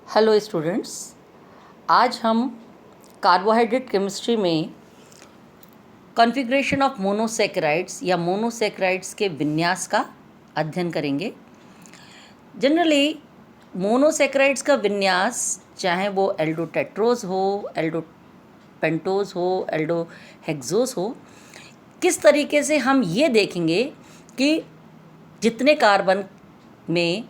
Hello students, आज हम carbohydrate chemistry में कॉन्फ़िगरेशन ऑफ मोनोसैकेराइड्स या मोनोसैकेराइड्स के विन्यास का अध्ययन करेंगे। जनरली मोनोसैकेराइड्स का विन्यास, चाहे वो एल्डोटेट्रोज हो, एल्डोपेंटोज हो, एल्डोहेक्सोज हो, किस तरीके से हम ये देखेंगे कि जितने कार्बन में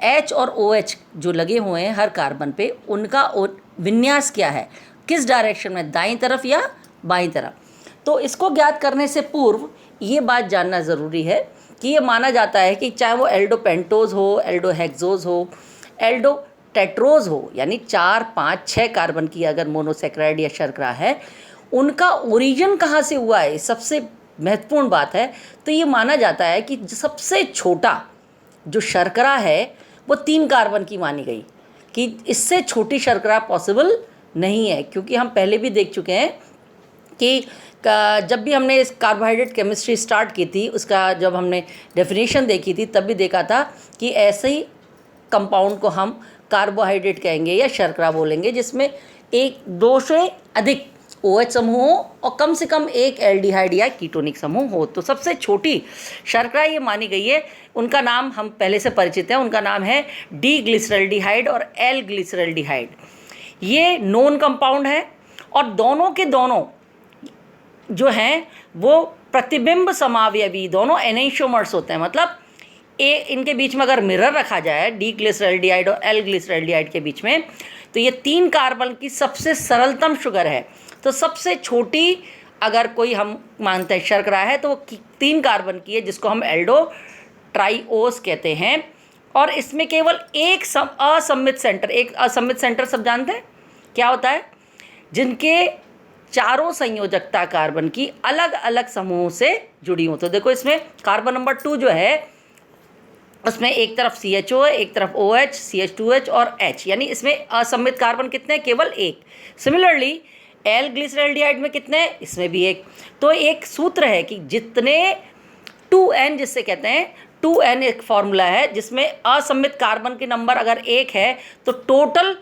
H और OH जो लगे हुए हैं हर कार्बन पे, उनका विन्यास क्या है, किस डायरेक्शन में, दाईं तरफ या बाईं तरफ। तो इसको ज्ञात करने से पूर्व ये बात जानना ज़रूरी है कि ये माना जाता है कि चाहे वो एल्डोपेंटोज हो, एल्डोहेक्सोज हो, एल्डोटेट्रोज हो, यानी 4, 5, 6 कार्बन की अगर मोनोसैकेराइड या शर्करा है, उनका ओरिजिन कहाँ से हुआ है, सबसे महत्वपूर्ण बात है। तो ये माना जाता है कि सबसे छोटा जो शर्करा है वो 3 कार्बन की मानी गई, कि इससे छोटी शर्करा पॉसिबल नहीं है। क्योंकि हम पहले भी देख चुके हैं कि जब भी हमने इस कार्बोहाइड्रेट केमिस्ट्री स्टार्ट की थी, उसका जब हमने डेफिनेशन देखी थी, तब भी देखा था कि ऐसे ही कंपाउंड को हम कार्बोहाइड्रेट कहेंगे या शर्करा बोलेंगे जिसमें 1-2 से अधिक OH समूह हो और कम से कम एक एल्डिहाइड या कीटोनिक समूह हो। तो सबसे छोटी शर्करा ये मानी गई है, उनका नाम हम पहले से परिचित हैं, उनका नाम है डी ग्लिसरल्डिहाइड और एल ग्लिसरल्डिहाइड। ये नोन कंपाउंड है और दोनों के दोनों जो हैं वो प्रतिबिंब समावयवी, दोनों एनेंटियोमर्स होते हैं। मतलब इनके बीच में अगर मिरर रखा जाए डी ग्लिसरल्डिहाइड और एल ग्लिसरल्डिहाइड के बीच में, तो ये 3 कार्बन की सबसे सरलतम शुगर है। तो सबसे छोटी अगर कोई हम मानते हैं शर्करा है तो वो 3 कार्बन की है, जिसको हम एल्डोट्राइओस कहते हैं। और इसमें केवल एक असम्मित सेंटर, एक असम्मित सेंटर सब जानते हैं क्या होता है, जिनके चारों संयोजकता कार्बन की अलग अलग समूहों से जुड़ी हो। तो देखो इसमें कार्बन नंबर 2 जो है उसमें एक तरफ CHO है, एक तरफ OH, CH2H और H, यानी इसमें असम्मित कार्बन कितने हैं, केवल एक। सिमिलरली एल ग्लिसरल्डिहाइड में कितने हैं, इसमें भी एक। तो एक सूत्र है कि जितने 2N जिससे कहते हैं, 2N एक फॉर्मूला है जिसमें असम्मित कार्बन के नंबर अगर 1 है तो टोटल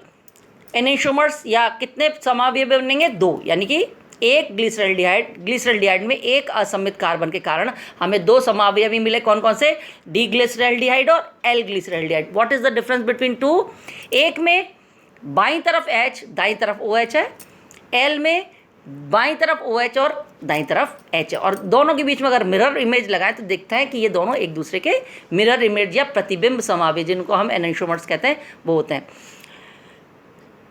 एनेंटियोमर्स या कितने समावयवी बनेंगे, 2। यानी कि एक ग्लिसरल्डिहाइड में एक असम्मित कार्बन के कारण हमें 2 समावयवी मिले। कौन कौन से, डी ग्लिसरल्डिहाइड और L glyceraldehyde. What is the difference between 2? एक में बाईं तरफ H, दाईं तरफ OH है, एल में बाईं तरफ OH और दाईं तरफ H है। और दोनों के बीच में अगर मिरर इमेज लगाएं तो देखता है कि ये दोनों एक दूसरे के मिरर इमेज या प्रतिबिंब समावयवी, जिनको हम एनेंटियोमर्स कहते हैं, वो होते हैं।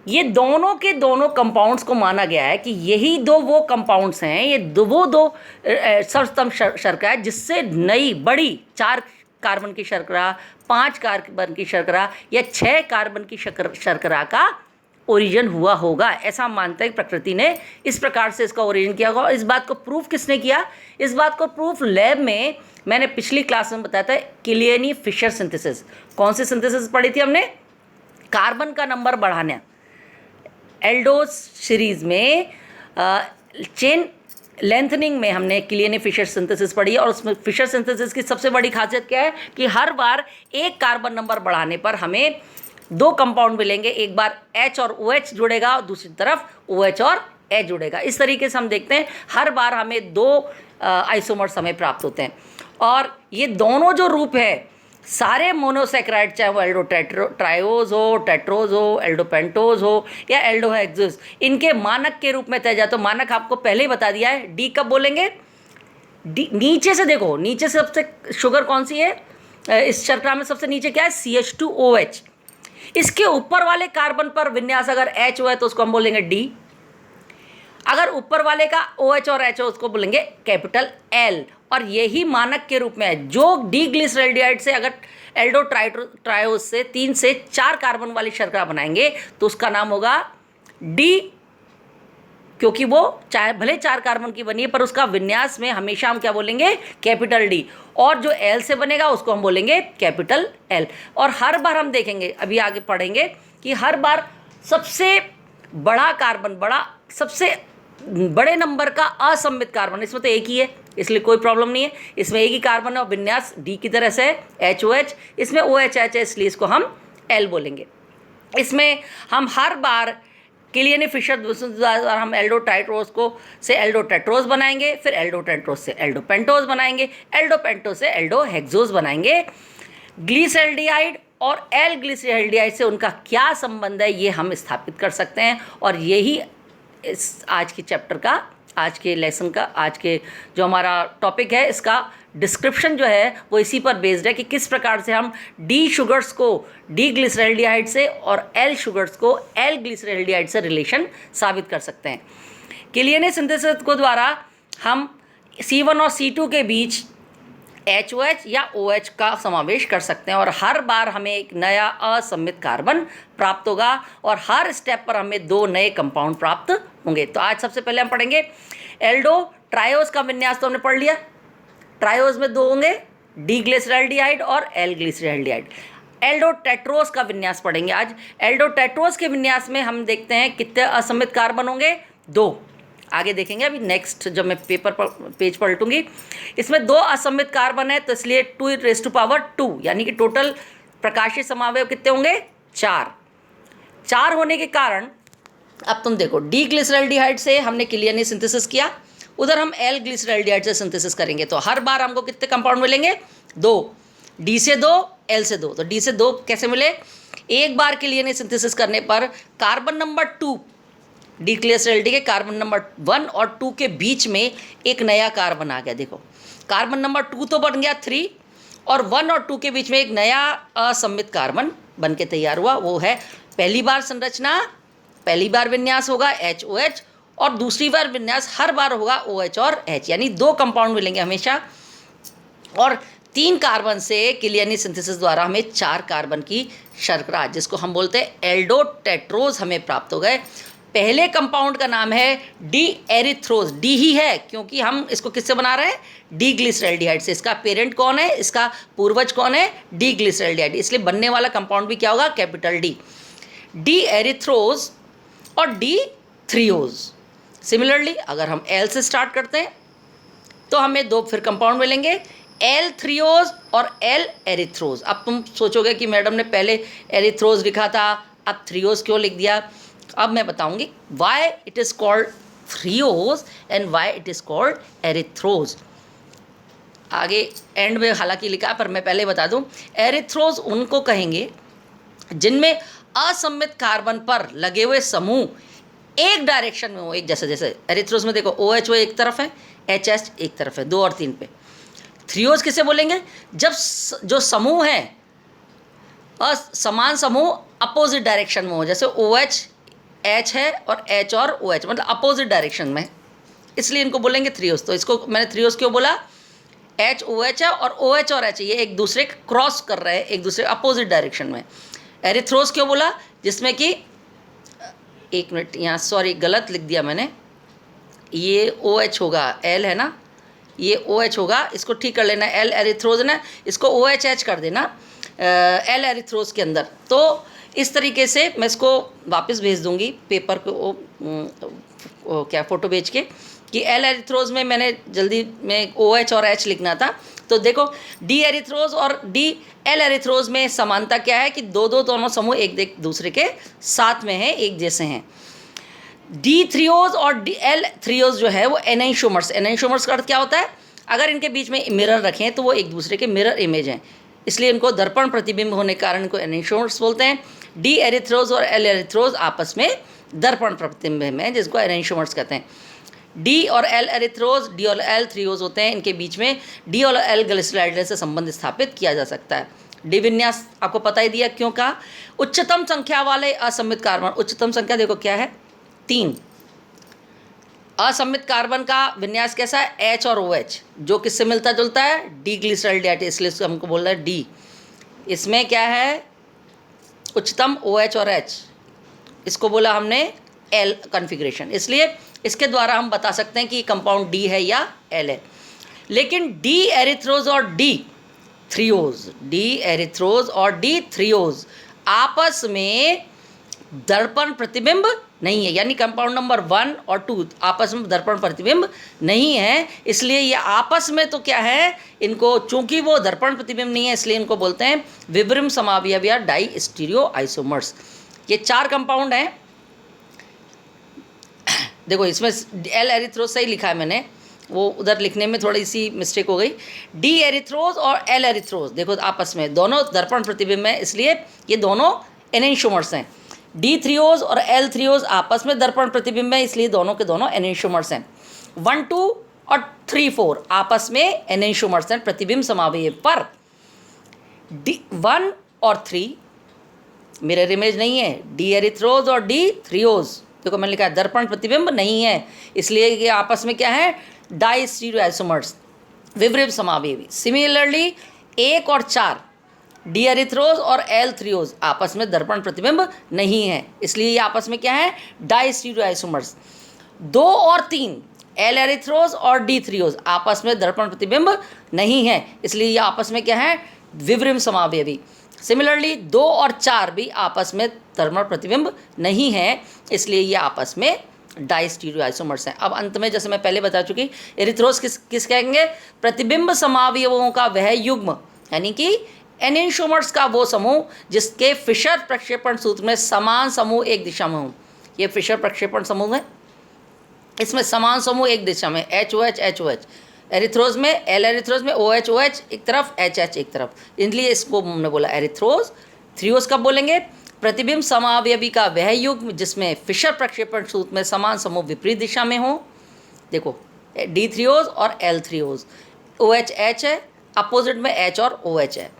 ये दोनों के दोनों कंपाउंड्स को माना गया है कि यही 2 वो कंपाउंड्स हैं, ये वो 2 सर्वोत्तम शर्करा है जिससे नई बड़ी 4 कार्बन की शर्करा, 5 कार्बन की शर्करा या 6 कार्बन की शर्करा का ओरिजिन हुआ होगा। ऐसा हम मानते हैं कि प्रकृति ने इस प्रकार से इसका ओरिजिन किया होगा। और इस बात को प्रूफ किसने किया, इस बात को प्रूफ लैब में मैंने पिछली क्लास में बताया था, किलियनी फिशर सिंथेसिस। कौन सी सिंथेसिस पढ़ी थी हमने, कार्बन का नंबर बढ़ाना। एल्डोज सीरीज में चेन लेंथनिंग में हमने किलियनी फिशर सिंथेसिस पढ़ी है। और उसमें फिशर सिंथेसिस की सबसे बड़ी खासियत क्या है कि हर बार एक कार्बन नंबर बढ़ाने पर हमें 2 कंपाउंड मिलेंगे, एक बार H और OH जुड़ेगा और दूसरी तरफ OH और H जुड़ेगा। इस तरीके से हम देखते हैं हर बार हमें 2 आइसोमर्स हमें प्राप्त होते हैं। और ये दोनों जो रूप है सारे मोनोसैकेराइड, चाहे वो एल्डोट्राइओज हो, टेट्रोज हो, एल्डोपेंटोज हो या एल्डोहेक्सोज, इनके मानक के रूप में तय जाए। तो मानक आपको पहले ही बता दिया है, डी कब बोलेंगे, डी नीचे से देखो, नीचे से सबसे शुगर कौन सी है इस शर्करा में, सबसे नीचे क्या है, CH2OH। इसके ऊपर वाले कार्बन पर विन्यास अगर H हो है तो उसको हम बोलेंगे डी। अगर ऊपर वाले का OH और H हो उसको बोलेंगे कैपिटल L। और यही मानक के रूप में है। जो डी ग्लिसरल्डिहाइड से अगर एल्डोट्राइओस से 3 से 4 कार्बन वाली शर्करा बनाएंगे तो उसका नाम होगा डी, क्योंकि वो चाहे भले 4 कार्बन की बनी है पर उसका विन्यास में हमेशा हम क्या बोलेंगे, कैपिटल डी। और जो एल से बनेगा उसको हम बोलेंगे कैपिटल एल। और हर बार हम देखेंगे, अभी आगे पढ़ेंगे कि हर बार सबसे बड़ा कार्बन, सबसे बड़े नंबर का असम्मित कार्बन, इसमें तो एक ही है इसलिए कोई प्रॉब्लम नहीं है, इसमें एक ही कार्बन है और विन्यास डी की तरह से है, HOH। इसमें OH है इसलिए इसको हम एल बोलेंगे। इसमें हम हर बार किलियन फिशर द्वारा हम एल्डोटाइट्रोज को से एल्डोटेट्रोज बनाएंगे, फिर एल्डोटेट्रोज से एल्डोपेंटोज बनाएंगे, एल्डोपेंटोज से एल्डोहेक्सोज बनाएंगे। ग्लिसरॉल्डिहाइड और एल ग्लिसरॉल्डिहाइड से उनका क्या संबंध है ये हम स्थापित कर सकते हैं, और यही इस आज के चैप्टर का, आज के लेसन का, आज के जो हमारा टॉपिक है इसका डिस्क्रिप्शन जो है वो इसी पर बेस्ड है कि किस प्रकार से हम डी शुगर्स को डी ग्लिसरॉल्डिहाइड से और एल शुगर्स को एल ग्लिसरॉल्डिहाइड से रिलेशन साबित कर सकते हैं। किलियन सिंथेसिस को द्वारा हम C1 और C2 के बीच HOH या OH का समावेश कर सकते हैं, और हर बार हमें एक नया असममित कार्बन प्राप्त होगा और हर स्टेप पर हमें 2 नए कंपाउंड प्राप्त होंगे। तो आज सबसे पहले हम पढ़ेंगे एल्डो ट्रायोज का विन्यास। तो हमने पढ़ लिया, ट्रायोज में 2 होंगे, डी ग्लिसरॉल्डिहाइड और एल ग्लिसरॉल्डिहाइड। एल्डोटेट्रोज का विन्यास पढ़ेंगे आज। एल्डोटेट्रोज के विन्यास में हम देखते हैं कितने असममित कार्बन होंगे, 2। आगे देखेंगे, अभी नेक्स्ट जब मैं पेज पलटूंगी इसमें 2 असममित कार्बन है, तो इसलिए 2 यानी कि टोटल प्रकाशीय समावयव कितने होंगे, 4 होने के कारण अब तुम देखो डी ग्लिसरॉल्डिहाइड से हमने किलियन सिंथेसिस किया, उधर हम एल ग्लिसरॉल्डिहाइड से सिंथेसिस करेंगे, तो हर बार हमको कितने कंपाउंड मिलेंगे, 2। डी से 2, एल से 2। तो डी से 2 कैसे मिले, एक बार किलियन सिंथेसिस करने पर कार्बन नंबर 2 डी ग्लिसरॉल्डिहाइड के कार्बन नंबर 1 और 2 के बीच में एक नया कार्बन आ गया। देखो कार्बन नंबर 2 तो बन गया 3, और 1 और 2 के बीच में एक नया असममित कार्बन बन के तैयार हुआ, वो है पहली बार संरचना, पहली बार विन्यास होगा HOH, और दूसरी बार विन्यास हर बार होगा OH और H, यानी 2 कंपाउंड मिलेंगे हमेशा, और 3 कार्बन से किलियन सिंथेसिस द्वारा हमें 4 कार्बन की शर्करा, जिसको हम बोलते हैं एल्डोटेट्रोज, हमें प्राप्त हो गए। पहले कंपाउंड का नाम है डी एरिथ्रोज, डी ही है क्योंकि हम इसको किससे बना रहे हैं, डी ग्लिसरॉल्डिहाइड से। इसका पेरेंट कौन है, इसका पूर्वज कौन है, डी ग्लिसरॉल्डिहाइड, इसलिए बनने वाला कंपाउंड भी क्या होगा, कैपिटल डी, डी एरिथ्रोज और डी थ्रियोज। सिमिलरली अगर हम एल से स्टार्ट करते हैं तो हमें 2 फिर कंपाउंड मिलेंगे, एल थ्रियोज और एल एरिथ्रोज। अब तुम सोचोगे कि मैडम ने पहले एरिथ्रोज लिखा था, अब थ्रियोज क्यों लिख दिया। अब मैं बताऊंगी why it is called threose and why it is called erythrose. आगे एंड में हालांकि लिखा, पर मैं पहले बता दूं, एरिथ्रोज उनको कहेंगे जिनमें असममित कार्बन पर लगे हुए समूह एक डायरेक्शन में हो, एक जैसे। जैसे एरिथ्रोज में देखो OH वो एक तरफ है, HH एक तरफ है, 2 और 3 पे। थ्रियोज किसे बोलेंगे, जब जो समूह है समान समूह अपोजिट डायरेक्शन में हो, जैसे OH H है और H और OH मतलब अपोजिट डायरेक्शन में, इसलिए इनको बोलेंगे थ्रियोज। तो इसको मैंने थ्रियोज क्यों बोला, HOH है और OH और H ये एक दूसरे क्रॉस कर रहे हैं, एक दूसरे अपोजिट डायरेक्शन में। एरिथ्रोज क्यों बोला, जिसमें कि एक मिनट यहाँ सॉरी गलत लिख दिया मैंने, ये OH होगा, L है ना, ये OH होगा, इसको ठीक कर लेना, L एरिथ्रोज ना, इसको OHH कर देना L एरिथ्रोज के अंदर। तो इस तरीके से मैं इसको वापस भेज दूंगी पेपर को क्या फ़ोटो भेज के, कि L एरिथ्रोज में मैंने जल्दी में OH और H लिखना था। तो देखो डी एरिथ्रोज और डी एल एरिथ्रोज में समानता क्या है कि दोनों समूह एक दूसरे के साथ में हैं, एक जैसे हैं। डी थ्रियोज और डी एल थ्रियोज जो है वो एनेंशोमर्स, एनेंशोमर्स का अर्थ क्या होता है, अगर इनके बीच में मिरर रखें तो वो एक दूसरे के मिरर इमेज हैं, इसलिए इनको दर्पण प्रतिबिंब होने के कारण इनको एनेंशोमर्स बोलते हैं। डी एरिथ्रोज और एल एरिथ्रोज आपस में दर्पण प्रतिबिंब हैं, जिसको एनेंशोमर्स कहते हैं। डी और एल एरिथ्रोज, डी और एल थ्रियोज होते हैं, इनके बीच में डी और एल ग्लिसरॉल्डिहाइड से संबंध स्थापित किया जा सकता है। डी विन्यास आपको पता ही दिया, क्यों कहा, उच्चतम संख्या वाले असममित कार्बन, उच्चतम संख्या देखो क्या है, 3। असममित कार्बन का विन्यास कैसा है, H और OH, जो किससे मिलता जुलता है, डी ग्लिसरॉल्डिहाइड, इसलिए इसको हमको बोल रहा है डी। इसमें क्या है, उच्चतम OH और H, इसको बोला हमने L कॉन्फ़िगरेशन, इसलिए इसके द्वारा हम बता सकते हैं कि कंपाउंड डी है या एल है। लेकिन डी एरिथ्रोज और डी थ्रियोज, डी एरिथ्रोज और डी थ्रियोज आपस में दर्पण प्रतिबिंब नहीं है, यानी कंपाउंड नंबर 1 और 2 आपस में दर्पण प्रतिबिंब नहीं है, इसलिए ये आपस में तो क्या है, इनको चूंकि वो दर्पण प्रतिबिंब नहीं है इसलिए इनको बोलते हैं विब्रिम समावयव या डाई स्टीरियो आइसोमर्स। ये 4 कंपाउंड हैं। देखो इसमें एल एरिथ्रोज सही लिखा है मैंने, वो उधर लिखने में थोड़ी सी मिस्टेक हो गई। डी एरिथ्रोज और एल एरिथ्रोज देखो आपस में दोनों दर्पण प्रतिबिंब हैं, इसलिए ये दोनों एनेंशियोमर्स हैं। डी थ्रियोज और एल थ्रियोज आपस में दर्पण प्रतिबिंब हैं, इसलिए दोनों के दोनों एनेंशियोमर्स हैं। 1, 2 और 3, 4 आपस में एनेंशियोमर्स हैं, प्रतिबिंब समावयव। पर डी 1 और 3 मिरर इमेज नहीं है। डी एरिथ्रोज और डी थ्रियोज देखो मैंने लिखा है दर्पण प्रतिबिंब नहीं है, इसलिए ये आपस में क्या है, डाई स्टीरियोआइसोमर्स, विवृत समावयवी। सिमिलरली 1 और 4 डी एरिथ्रोज और एल थ्रियोज आपस में दर्पण प्रतिबिंब नहीं है, इसलिए ये आपस में क्या है, डाई स्टीरियोआइसोमर्स। 2 और 3 एल एरिथ्रोज और डी थ्रियोज आपस में दर्पण प्रतिबिंब नहीं है, इसलिए ये आपस में क्या है, विवृत समावयवी। सिमिलरली 2 और 4 भी आपस में दर्पण प्रतिबिंब नहीं है, इसलिए ये आपस में डाई स्टीरियोआइसोमर्स हैं। अब अंत में जैसे मैं पहले बता चुकी, एरिथ्रोज किस कहेंगे, प्रतिबिंब समावयवों का वह युग्म, यानी कि एनेंशियोमर्स का वो समूह जिसके फिशर प्रक्षेपण सूत्र में समान समूह एक दिशा में हो। ये फिशर प्रक्षेपण समूह है, इसमें समान समूह एक दिशा में, HOH HOH। एरिथ्रोज में एल एरिथ्रोज में OH OH एक तरफ, HH एक तरफ, इसलिए इसको हमने बोला एरिथ्रोज। थ्रियोज कब बोलेंगे, प्रतिबिंब समावयवी का वह युग्म जिसमें फिशर प्रक्षेपण सूत्र में समान समूह विपरीत दिशा में हो। देखो डी थ्रियोज और एल थ्रियोज, OH H है, अपोजिट में H और OH है।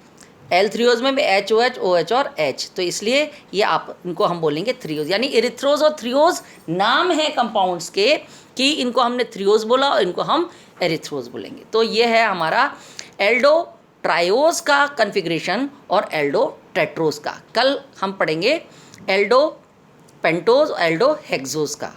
एल थ्रियोज में भी HOH OH और H, तो इसलिए ये आप इनको हम बोलेंगे थ्रियोज। यानी एरिथ्रोज और थ्रियोज नाम है कंपाउंड्स के कि इनको हमने थ्रियोज बोला और इनको हम एरिथ्रोज बोलेंगे। तो ये है हमारा एल्डो ट्रायोज का कन्फिग्रेशन और एल्डो टेट्रोज का। कल हम पढ़ेंगे एल्डो पेंटोज और एल्डो हेक्सोज का।